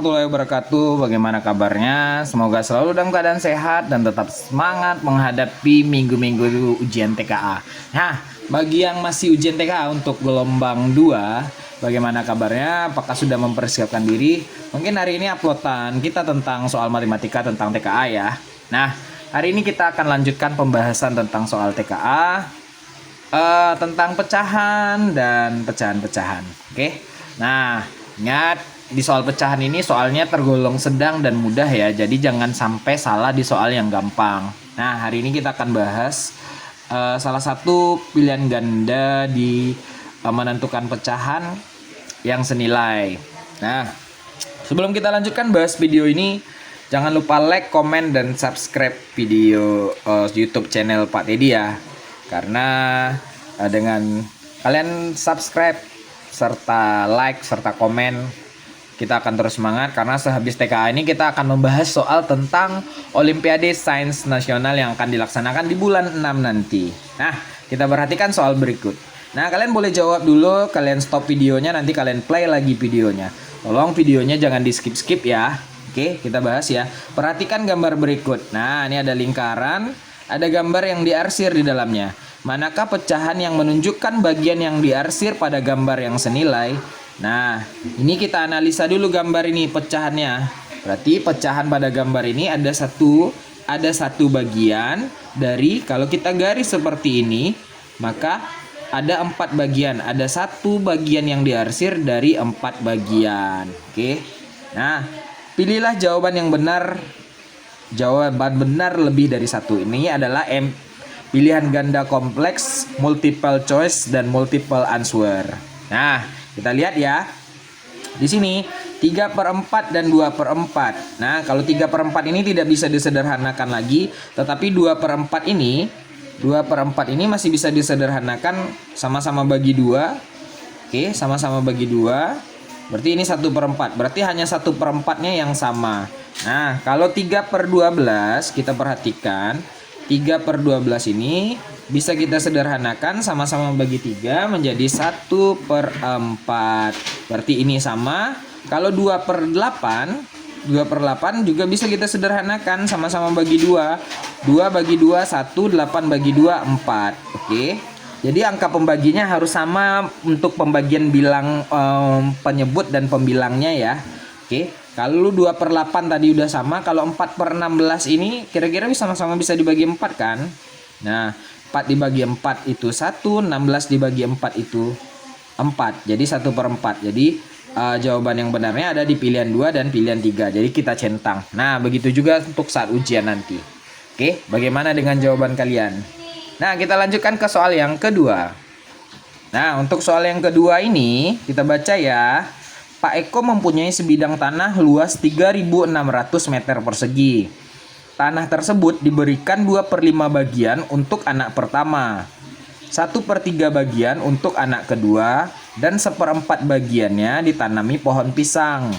warahmatullahi wabarakatuh. Bagaimana kabarnya? Semoga selalu dalam keadaan sehat dan tetap semangat menghadapi minggu-minggu ujian TKA. Nah, bagi yang masih ujian TKA untuk gelombang 2, bagaimana kabarnya? Apakah sudah mempersiapkan diri? Mungkin hari ini uploadan kita tentang soal matematika tentang TKA ya. Nah, hari ini kita akan lanjutkan pembahasan tentang soal TKA, tentang pecahan dan pecahan-pecahan. Oke. Nah, ingat di soal pecahan ini soalnya tergolong sedang dan mudah ya. Jadi jangan sampai salah di soal yang gampang. Nah, hari ini kita akan bahas salah satu pilihan ganda di menentukan pecahan yang senilai. Nah, sebelum kita lanjutkan bahas video ini, jangan lupa like, komen, dan subscribe video YouTube channel Pak Teddy ya. Karena dengan kalian subscribe serta like serta komen, kita akan terus semangat karena sehabis TKA ini kita akan membahas soal tentang Olimpiade Sains Nasional yang akan dilaksanakan di bulan 6 nanti. Nah, kita perhatikan soal berikut. Nah, kalian boleh jawab dulu, kalian stop videonya, nanti kalian play lagi videonya. Tolong videonya jangan di skip-skip ya. Oke, kita bahas ya. Perhatikan gambar berikut. Nah, ini ada lingkaran, ada gambar yang diarsir di dalamnya. Manakah pecahan yang menunjukkan bagian yang diarsir pada gambar yang senilai? Nah, ini kita analisa dulu gambar ini pecahannya. Berarti pecahan pada gambar ini ada satu bagian dari, kalau kita garis seperti ini, maka ada 4 bagian. Ada satu bagian yang diarsir dari 4 bagian. Oke. Nah, pilihlah jawaban yang benar. Jawaban benar lebih dari satu. Ini adalah pilihan ganda kompleks, multiple choice, dan multiple answer. Nah, kita lihat ya. Di sini 3/4 dan 2/4. Nah, kalau 3/4 ini tidak bisa disederhanakan lagi, tetapi 2/4 ini masih bisa disederhanakan, sama-sama bagi 2. Oke, sama-sama bagi 2. Berarti ini 1/4. Berarti hanya 1/4-nya yang sama. Nah, kalau 3/12 kita perhatikan, 3/12 ini bisa kita sederhanakan, sama-sama bagi 3 menjadi 1/4. Berarti ini sama. Kalau 2/8 juga bisa kita sederhanakan, sama-sama bagi 2. 2 bagi 2 1, 8 bagi 2 4. Oke. Jadi angka pembaginya harus sama untuk pembagian bilang penyebut dan pembilangnya ya. Oke. Kalau 2/8 tadi udah sama, kalau 4/16 ini kira-kira sama-sama bisa dibagi 4 kan? Nah, 4 dibagi 4 itu 1, 16 dibagi 4 itu 4. Jadi 1/4. Jadi jawaban yang benarnya ada di pilihan 2 dan pilihan 3. Jadi kita centang. Nah, begitu juga untuk saat ujian nanti. Oke, bagaimana dengan jawaban kalian? Nah, kita lanjutkan ke soal yang kedua. Nah, untuk soal yang kedua ini kita baca ya. Pak Eko mempunyai sebidang tanah luas 3.600 meter persegi. Tanah tersebut diberikan 2/5 bagian untuk anak pertama, 1/3 bagian untuk anak kedua, dan 1/4 bagiannya ditanami pohon pisang.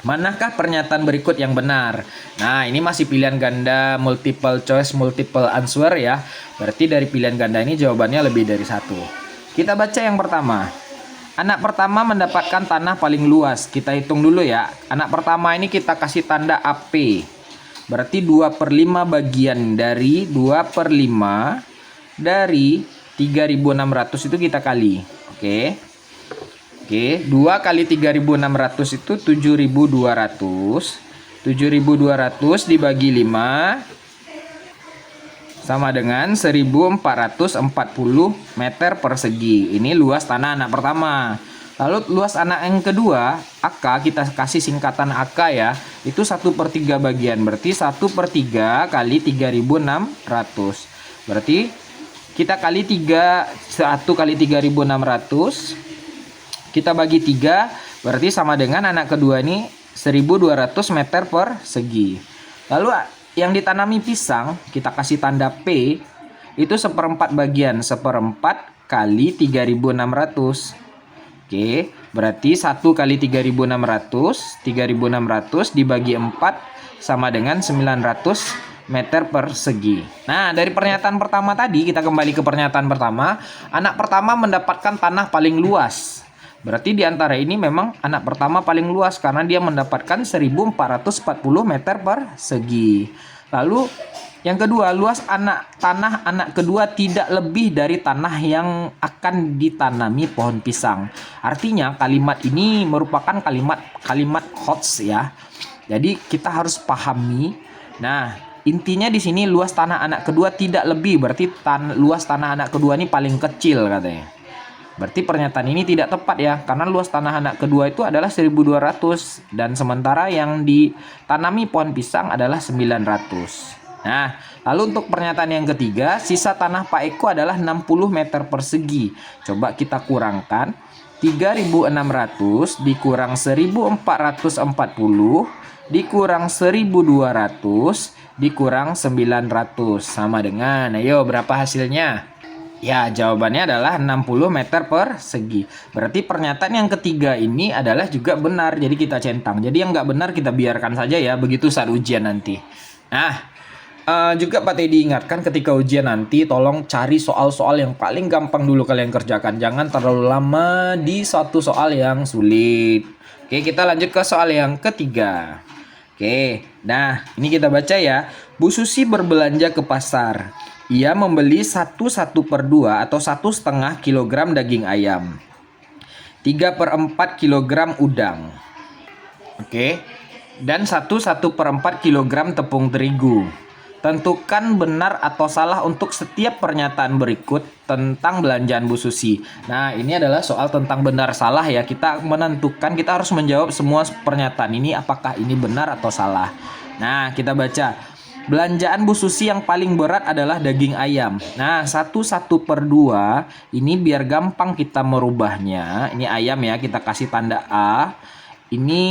Manakah pernyataan berikut yang benar? Nah, ini masih pilihan ganda multiple choice, multiple answer ya. Berarti dari pilihan ganda ini jawabannya lebih dari 1. Kita baca yang pertama. Anak pertama mendapatkan tanah paling luas. Kita hitung dulu ya. Anak pertama ini kita kasih tanda AP. Berarti 2/5 bagian dari 2/5 dari 3.600 itu kita kali. Oke. Oke, 2 kali 3.600 itu 7.200. 7.200 dibagi 5 sama dengan 1.440 meter persegi. Ini luas tanah anak pertama. Lalu luas anak yang kedua, AK, kita kasih singkatan AK ya, itu 1/3 bagian. Berarti 1/3 kali 3.600. Berarti kita kali 1 kali 3.600, kita bagi 3, berarti sama dengan anak kedua ini 1.200 meter persegi. Lalu yang ditanami pisang, kita kasih tanda P, itu 1/4 bagian. 1/4 kali 3.600. Oke, berarti 1 kali 3.600. 3.600 dibagi 4 sama dengan 900 meter persegi. Nah, dari pernyataan pertama tadi, kita kembali ke pernyataan pertama. Anak pertama mendapatkan tanah paling luas. Berarti di antara ini memang anak pertama paling luas karena dia mendapatkan 1440 meter persegi. Lalu yang kedua, luas tanah anak kedua tidak lebih dari tanah yang akan ditanami pohon pisang. Artinya kalimat ini merupakan kalimat quotes ya. Jadi kita harus pahami. Nah, intinya di sini luas tanah anak kedua tidak lebih, berarti luas tanah anak kedua ini paling kecil katanya. Berarti pernyataan ini tidak tepat ya, karena luas tanah anak kedua itu adalah 1200 dan sementara yang ditanami pohon pisang adalah 900. Nah, lalu untuk pernyataan yang ketiga, sisa tanah Pak Eko adalah 60 meter persegi. Coba kita kurangkan, 3.600 dikurang 1.440 dikurang 1.200 dikurang 900 sama dengan, ayo berapa hasilnya? Ya, jawabannya adalah 60 meter persegi. Berarti pernyataan yang ketiga ini adalah juga benar, jadi kita centang. Jadi yang nggak benar kita biarkan saja ya, begitu saat ujian nanti. Nah, juga Pak Teddy ingatkan ketika ujian nanti tolong cari soal-soal yang paling gampang dulu kalian kerjakan. Jangan terlalu lama di satu soal yang sulit. Oke, kita lanjut ke soal yang ketiga. Oke, nah ini kita baca ya. Bu Susi berbelanja ke pasar. Ia membeli 1/1/2 atau 1,5 kilogram daging ayam, 3/4 kilogram udang. Oke, dan 1/1/4 kilogram tepung terigu. Tentukan benar atau salah untuk setiap pernyataan berikut tentang belanjaan Bu Susi. Nah, ini adalah soal tentang benar salah ya. Kita menentukan, kita harus menjawab semua pernyataan ini apakah ini benar atau salah. Nah, kita baca. Belanjaan Bu Susi yang paling berat adalah daging ayam. Nah, 1/1/2 ini biar gampang kita merubahnya. Ini ayam ya, kita kasih tanda A. Ini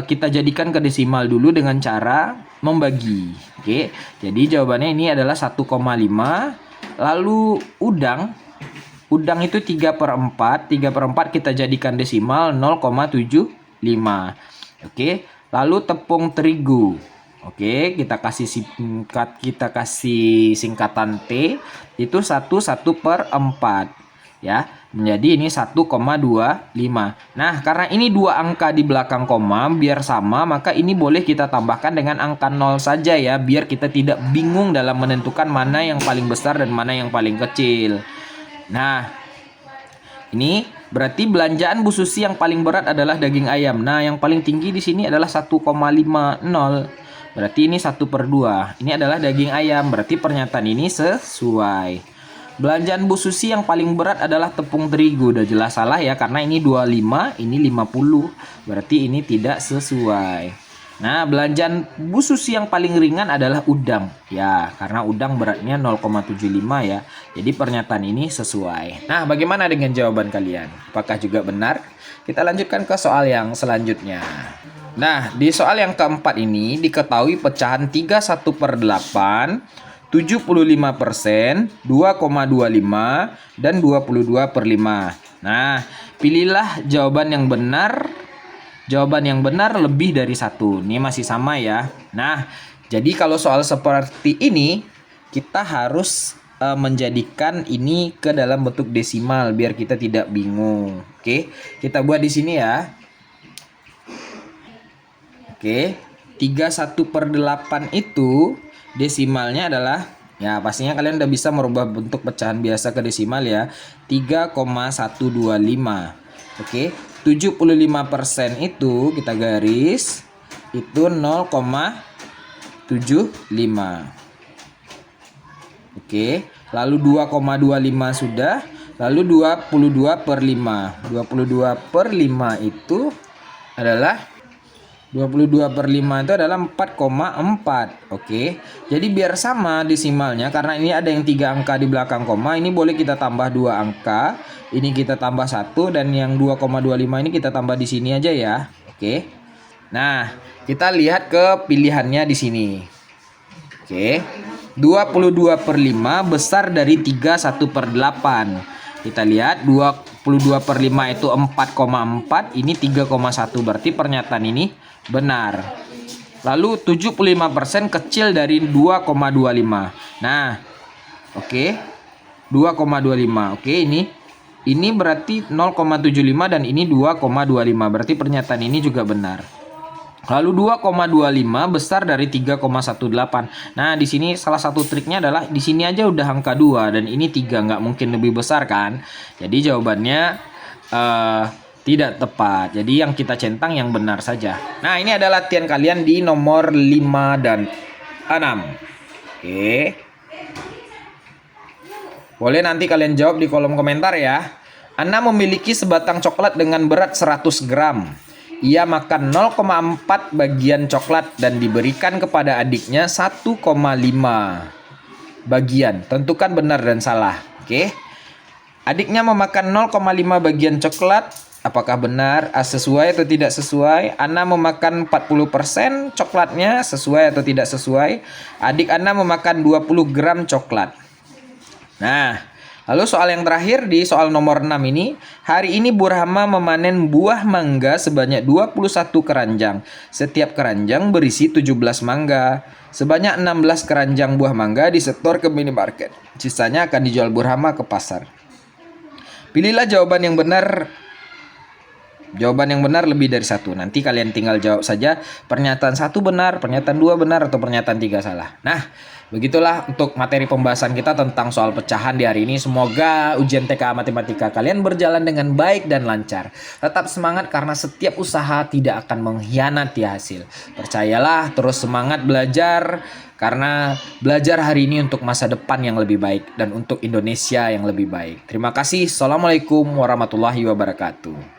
kita jadikan ke desimal dulu dengan cara membagi. Oke, jadi jawabannya ini adalah 1,5. Lalu udang itu 3/4. 3/4 kita jadikan desimal 0,75. Oke, lalu tepung terigu. Oke, kita kasih singkatan T, itu 1/4 ya, menjadi ini 1,25. Nah, karena ini dua angka di belakang koma biar sama, maka ini boleh kita tambahkan dengan angka 0 saja ya, biar kita tidak bingung dalam menentukan mana yang paling besar dan mana yang paling kecil. Nah, ini berarti belanjaan Bu Susi yang paling berat adalah daging ayam. Nah, yang paling tinggi di sini adalah 1,50. Berarti ini 1/2. Ini adalah daging ayam. Berarti pernyataan ini sesuai. Belanjaan Bu Susi yang paling berat adalah tepung terigu. Udah jelas salah ya, karena ini 25, ini 50. Berarti ini tidak sesuai. Nah, belanjaan Bu Susi yang paling ringan adalah udang. Ya, karena udang beratnya 0,75 ya. Jadi pernyataan ini sesuai. Nah, bagaimana dengan jawaban kalian? Apakah juga benar? Kita lanjutkan ke soal yang selanjutnya. Nah, di soal yang keempat ini diketahui pecahan 31/8, 75%, 2,25, dan 22/5. Nah, pilihlah jawaban yang benar. Jawaban yang benar lebih dari 1. Ini masih sama ya. Nah, jadi kalau soal seperti ini, kita harus menjadikan ini ke dalam bentuk desimal biar kita tidak bingung. Oke, kita buat di sini ya. Oke, 31/8 itu desimalnya adalah, ya pastinya kalian udah bisa merubah bentuk pecahan biasa ke desimal ya, 3,125. Oke, 75% itu kita garis, itu 0,75. Oke, lalu 2,25 sudah, lalu 22/5. 22/5 itu adalah 22/5 itu adalah 4,4. Oke, jadi biar sama desimalnya, karena ini ada yang 3 angka di belakang koma, ini boleh kita tambah 2 angka, ini kita tambah 1, dan yang 2,25 ini kita tambah di sini aja ya. Oke, nah kita lihat ke pilihannya di sini. Oke, 22/5 besar dari 31/8. Kita lihat 22/5 itu 4,4, ini 3,1, berarti pernyataan ini benar. Lalu 75% kecil dari 2,25. Nah, oke, 2,25. Oke, ini Ini berarti 0,75 dan ini 2,25. Berarti pernyataan ini juga benar. Lalu 2,25 besar dari 3,18. Nah, di sini salah satu triknya adalah di sini aja udah angka 2 dan ini 3, nggak mungkin lebih besar kan? Jadi jawabannya tidak tepat. Jadi yang kita centang yang benar saja. Nah, ini adalah latihan kalian di nomor 5 dan 6. Oke. Boleh nanti kalian jawab di kolom komentar ya. Ana memiliki sebatang coklat dengan berat 100 gram. Ia makan 0,4 bagian coklat dan diberikan kepada adiknya 1,5 bagian. Tentukan benar dan salah. Oke. Adiknya memakan 0,5 bagian coklat. Apakah benar sesuai atau tidak sesuai? Ana memakan 40% coklatnya, sesuai atau tidak sesuai? Adik Ana memakan 20 gram coklat. Nah, lalu soal yang terakhir di soal nomor 6 ini. Hari ini Bu Rahma memanen buah mangga sebanyak 21 keranjang. Setiap keranjang berisi 17 mangga. Sebanyak 16 keranjang buah mangga disetor ke minimarket. Sisanya akan dijual Bu Rahma ke pasar. Pilihlah jawaban yang benar. Jawaban yang benar lebih dari satu. Nanti kalian tinggal jawab saja pernyataan 1 benar, pernyataan 2 benar, atau pernyataan 3 salah. Nah, begitulah untuk materi pembahasan kita tentang soal pecahan di hari ini. Semoga ujian TKA Matematika kalian berjalan dengan baik dan lancar. Tetap semangat karena setiap usaha tidak akan mengkhianati hasil. Percayalah, terus semangat belajar. Karena belajar hari ini untuk masa depan yang lebih baik dan untuk Indonesia yang lebih baik. Terima kasih. Assalamualaikum warahmatullahi wabarakatuh.